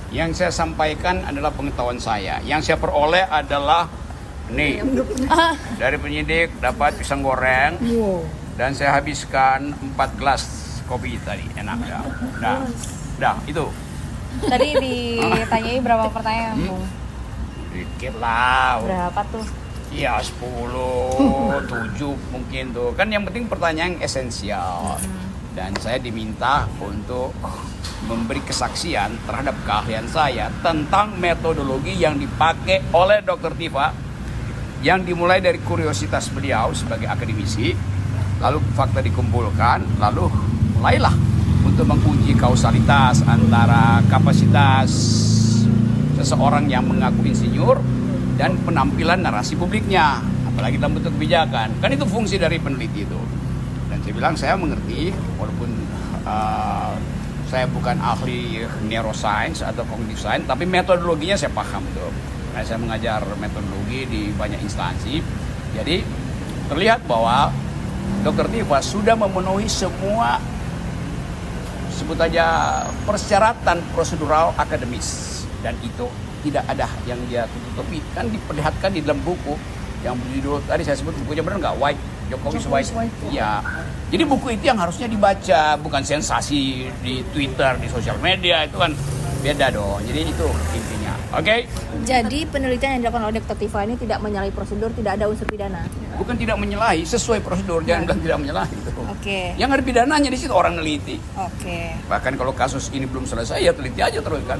Yang saya sampaikan adalah pengetahuan saya. Yang saya peroleh adalah nih dari penyidik dapat pisang goreng dan saya habiskan 4 gelas kopi tadi, enak ya. Dah itu. Tadi ditanyai berapa pertanyaan, Bung? Dikit lah. Berapa tuh? Ya 10, 7 mungkin tuh. Kan yang penting pertanyaan yang esensial. Dan saya diminta untuk memberi kesaksian terhadap keahlian saya tentang metodologi yang dipakai oleh Dr. Tifa, yang dimulai dari kuriositas beliau sebagai akademisi, lalu fakta dikumpulkan, lalu mulailah untuk menguji kausalitas antara kapasitas seseorang yang mengaku insinyur dan penampilan narasi publiknya, apalagi dalam bentuk kebijakan. Kan itu fungsi dari peneliti itu. Dan saya bilang saya mengerti, walaupun saya bukan ahli neuroscience atau cognitive science, tapi metodologinya saya paham tuh. Nah, saya mengajar metodologi di banyak instansi. Jadi terlihat bahwa Dr. Tifa sudah memenuhi semua, sebut aja, persyaratan prosedural akademis, dan itu tidak ada yang dia tutupi. Kan diperlihatkan di dalam buku yang berjudul tadi saya sebut, bukunya benar nggak, White, Jokowi's White. Ya. Jadi buku itu yang harusnya dibaca, bukan sensasi di Twitter, di sosial media, itu kan beda dong. Jadi itu intinya. Oke? Jadi penelitian yang dilakukan oleh Dr. Tifa ini tidak menyalahi prosedur, tidak ada unsur pidana. Bukan tidak menyalahi, sesuai prosedur, jangan bilang tidak menyalahi. Oke. Yang ada pidananya di situ orang neliti. Oke. Bahkan kalau kasus ini belum selesai ya teliti aja terus kan.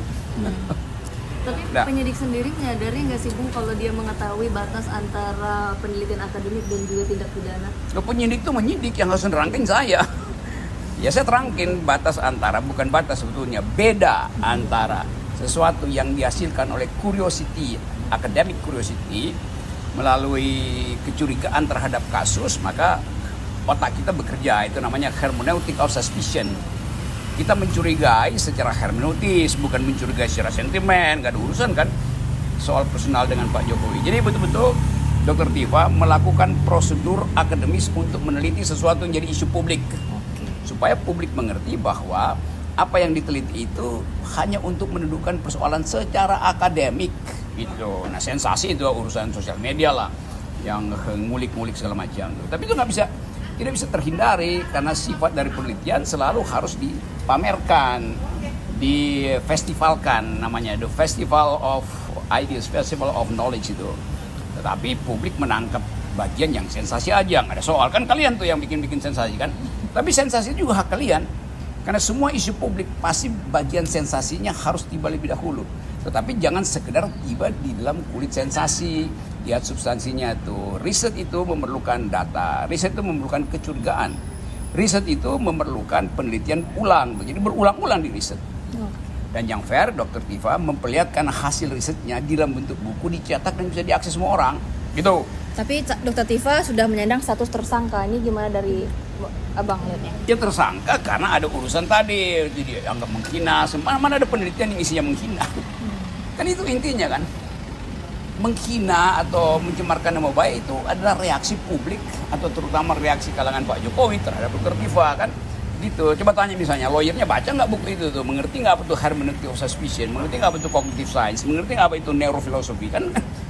Tapi penyidik sendiri menyadari nggak sih, Bung, kalau dia mengetahui batas antara penelitian akademik dan juga tindak pidana? Penyidik itu menyidik, yang harus nerangkin saya. Ya saya terangkin batas antara, bukan batas sebetulnya, beda antara sesuatu yang dihasilkan oleh curiosity, academic curiosity, melalui kecurigaan terhadap kasus, maka otak kita bekerja, itu namanya hermeneutic of suspicion. Kita mencurigai secara hermeneutis, bukan mencurigai secara sentimen, gak ada urusan kan soal personal dengan Pak Jokowi. Jadi betul-betul Dr. Tifa melakukan prosedur akademis untuk meneliti sesuatu yang jadi isu publik. Supaya publik mengerti bahwa apa yang diteliti itu hanya untuk mendudukan persoalan secara akademik gitu. Nah, sensasi itu urusan sosial media lah, yang ngulik-ngulik segala macam. Tapi itu tidak bisa terhindari, karena sifat dari penelitian selalu harus dipamerkan, difestivalkan, namanya the Festival of Ideas, Festival of Knowledge itu. Tetapi publik menangkap bagian yang sensasi aja, nggak ada soal. Kan kalian tuh yang bikin sensasi kan. Tapi sensasi juga hak kalian, karena semua isu publik pasti bagian sensasinya harus tiba lebih dahulu. Tetapi jangan sekedar tiba di dalam kulit sensasi, lihat substansinya tuh. Riset itu memerlukan data, riset itu memerlukan kecurigaan, riset itu memerlukan penelitian ulang, jadi berulang-ulang di riset. Dan yang fair, Dr. Tifa memperlihatkan hasil risetnya di dalam bentuk buku, dicetak dan bisa diakses semua orang, gitu. Tapi Dr. Tifa sudah menyandang status tersangka, ini gimana dari Abang lihatnya? Dia tersangka karena ada urusan tadi, dia anggap menghina. Mana ada penelitian yang isinya menghina. Kan itu intinya kan. Menghina atau mencemarkan nama baik itu adalah reaksi publik, atau terutama reaksi kalangan Pak Jokowi terhadap Dr. Tifa kan. Gitu. Coba tanya misalnya, lawyernya baca nggak buku itu tuh, mengerti nggak apa itu hermeneutic of suspicion, mengerti nggak apa itu cognitive science, mengerti nggak apa itu neurofilosofi, kan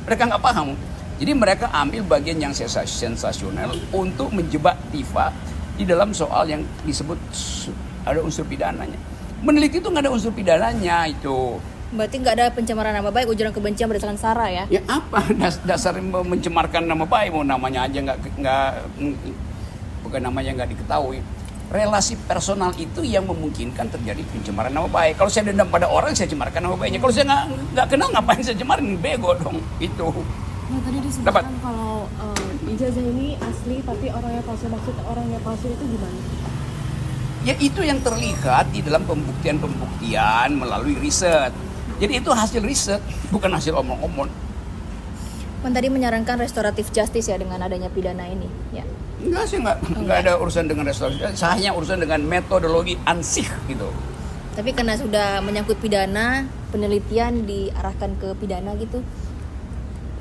mereka nggak paham. Jadi mereka ambil bagian yang sensasional untuk menjebak Tifa di dalam soal yang disebut ada unsur pidananya. Meneliti itu nggak ada unsur pidananya itu. Berarti nggak ada pencemaran nama baik, ujaran kebencian berdasarkan SARA ya? Ya apa dasar mencemarkan nama baik, mau namanya aja bukan namanya nggak diketahui. Relasi personal itu yang memungkinkan terjadi pencemaran nama baik. Kalau saya dendam pada orang, saya cemarkan nama baiknya. Kalau saya nggak kenal, ngapain saya cemarin? Bego dong itu. Nah, tadi disebutkan kalau ijazah ini asli tapi orangnya palsu. Maksud orangnya palsu itu gimana? Ya itu yang terlihat di dalam pembuktian melalui riset. Jadi itu hasil riset, bukan hasil omong-omong. Kan tadi menyarankan restoratif justice ya dengan adanya pidana ini, ya? Enggak sih, enggak ada urusan dengan restoratif. Saya hanya urusan dengan metodologi ansih gitu. Tapi karena sudah menyangkut pidana, penelitian diarahkan ke pidana gitu.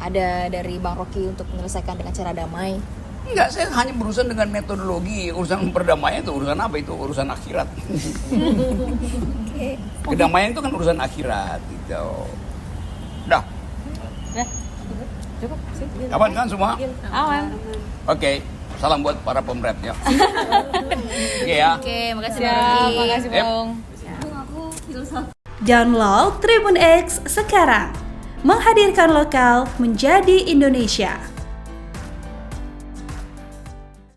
Ada dari Bang Rocky untuk menyelesaikan dengan cara damai. Enggak, saya hanya berurusan dengan metodologi. Urusan perdamaian itu urusan apa? Itu urusan akhirat. Kedamaian itu kan urusan akhirat gitu. Udah. Cukup sih. Aman kan semua? Aman. Oke. Salam buat para pemret ya. Oke ya. Oke, makasih Ya, Bang. makasih, Yep. Bung. Bung, aku filsafat. Download Tribun X sekarang. Menghadirkan lokal menjadi Indonesia.